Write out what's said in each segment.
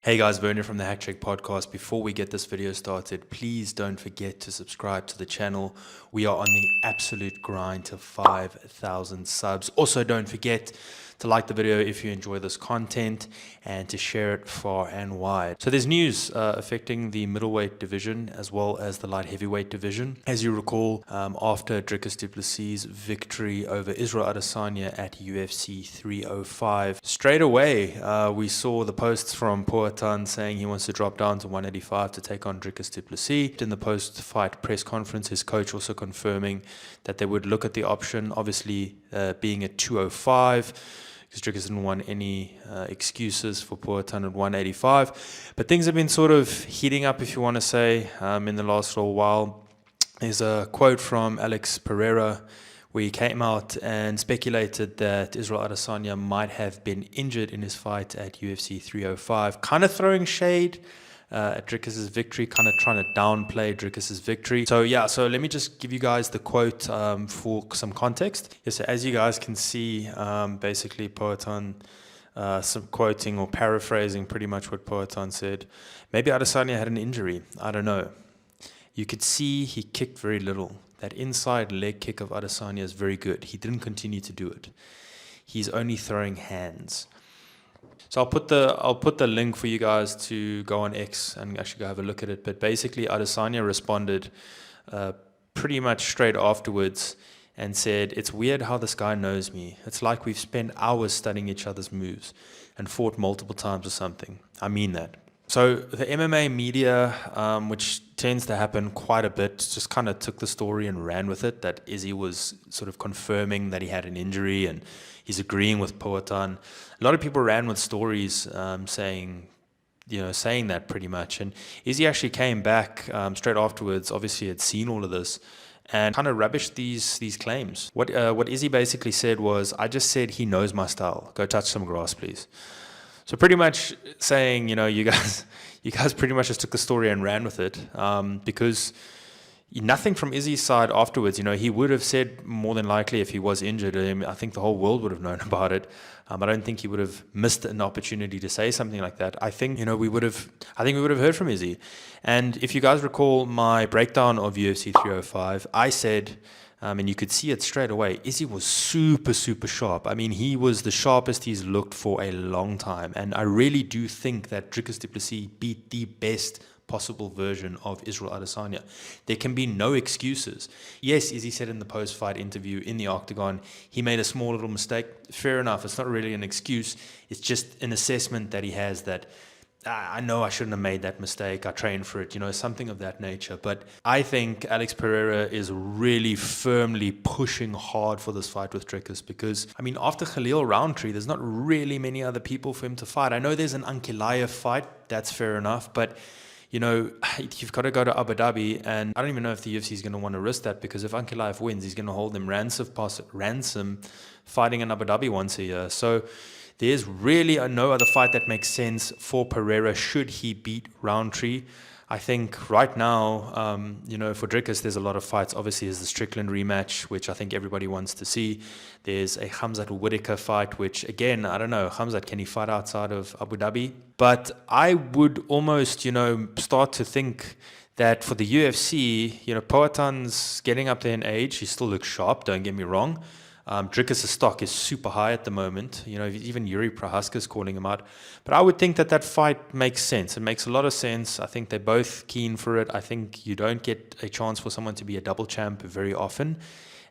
Hey guys, Werner from the Hack Check podcast. Before we get this video started, please don't forget to subscribe to the channel. We are on the absolute grind to 5,000 subs. Also, don't forget to like the video if you enjoy this content and to share it far and wide. So there's news affecting the middleweight division as well as the light heavyweight division. As you recall, after Dricus du Plessis' victory over Israel Adesanya at UFC 305, straight away we saw the posts from Poatan saying he wants to drop down to 185 to take on Dricus du Plessis. In the post-fight press conference, his coach also confirming that they would look at the option, obviously being at 205. Because Dricus didn't want any excuses for Poatan at 185. But things have been sort of heating up, if you want to say, in the last little while. There's a quote from Alex Pereira where he came out and speculated that Israel Adesanya might have been injured in his fight at UFC 305, kind of throwing shade at Dricus' victory, kind of trying to downplay Dricus' victory. So let me just give you guys the quote for some context. Yes, so as you guys can see, basically Poatan some quoting or paraphrasing pretty much what Poatan said. Maybe Adesanya had an injury. I don't know. You could see he kicked very little. That inside leg kick of Adesanya is very good. He didn't continue to do it. He's only throwing hands. So I'll put the link for you guys to go on X and actually go have a look at it. But basically, Adesanya responded pretty much straight afterwards and said, "It's weird how this guy knows me. It's like we've spent hours studying each other's moves and fought multiple times or something. I mean that." So the MMA media, which tends to happen quite a bit, just kind of took the story and ran with it, that Izzy was sort of confirming that he had an injury and he's agreeing with Poatan. A lot of people ran with stories saying that pretty much. And Izzy actually came back straight afterwards, obviously had seen all of this, and kind of rubbished these claims. What Izzy basically said was, "I just said he knows my style. Go touch some grass, please." So pretty much saying, you guys pretty much just took the story and ran with it, because nothing from Izzy's side afterwards. He would have said more than likely if he was injured. I think the whole world would have known about it. I don't think he would have missed an opportunity to say something like that. I think we would have heard from Izzy. And if you guys recall my breakdown of UFC 305, I said, and you could see it straight away, Izzy was super, super sharp. I mean, he was the sharpest he's looked for a long time. And I really do think that Dricus du Plessis beat the best possible version of Israel Adesanya. There can be no excuses. Yes, Izzy said in the post-fight interview in the octagon, he made a small little mistake. Fair enough. It's not really an excuse. It's just an assessment that he has that, I know I shouldn't have made that mistake. I trained for it, something of that nature. But I think Alex Pereira is really firmly pushing hard for this fight with Dricus because, after Khalil Roundtree, there's not really many other people for him to fight. I know there's an Ankalaev fight. That's fair enough. But, you've got to go to Abu Dhabi. And I don't even know if the UFC is going to want to risk that because if Ankalaev wins, he's going to hold him ransom fighting in Abu Dhabi once a year. So there's really no other fight that makes sense for Pereira should he beat Roundtree. I think right now, for Dricus, there's a lot of fights. Obviously, there's the Strickland rematch, which I think everybody wants to see. There's a Khamzat Whitaker fight, which, again, I don't know. Khamzat, can he fight outside of Abu Dhabi? But I would almost, start to think that for the UFC, Poatan's getting up there in age. He still looks sharp, don't get me wrong. Dricus' stock is super high at the moment. Even Yuri Prohaska's calling him out. But I would think that fight makes sense. It makes a lot of sense. I think they're both keen for it. I think you don't get a chance for someone to be a double champ very often.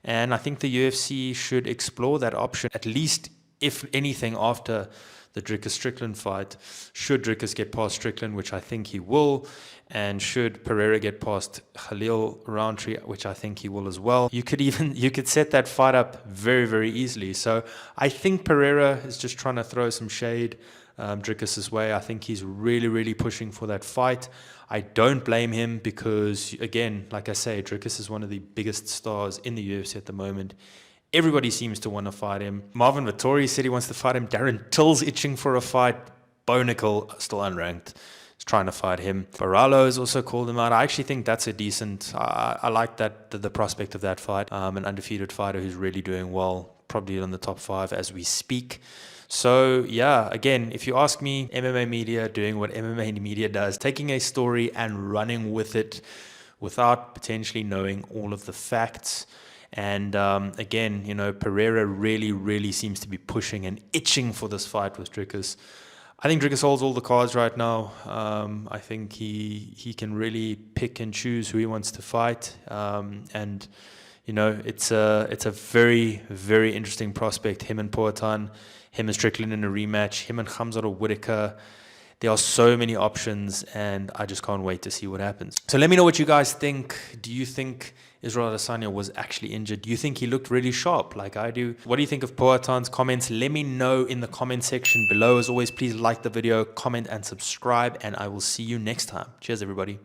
And I think the UFC should explore that option, at least, if anything, after the Dricus Strickland fight. Should Dricus get past Strickland, which I think he will, and should Pereira get past Khalil Roundtree, which I think he will as well, you could set that fight up very, very easily. So I think Pereira is just trying to throw some shade Dricus' way. I think he's really, really pushing for that fight. I don't blame him because, again, like I say, Dricus is one of the biggest stars in the UFC at the moment. Everybody seems to want to fight him. Marvin Vettori said he wants to fight him. Darren Till's itching for a fight. Bareknuckle, still unranked, is trying to fight him. Baralo has also called him out. I actually think that's a decent... I like that the prospect of that fight. An undefeated fighter who's really doing well, probably on the top 5 as we speak. So yeah, again, if you ask me, MMA media doing what MMA media does, taking a story and running with it without potentially knowing all of the facts. And again, Pereira really seems to be pushing and itching for this fight with Dricus. I think Dricus holds all the cards right now. I think he can really pick and choose who he wants to fight. And it's a very interesting prospect. Him and Poatan, him and Strickland in a rematch, him and Khamzat or Whitaker. There are so many options, and I just can't wait to see what happens. So let me know what you guys think. Do you think Israel Adesanya was actually injured? Do you think he looked really sharp like I do? What do you think of Poatan's comments? Let me know in the comment section below. As always, please like the video, comment, and subscribe, and I will see you next time. Cheers, everybody.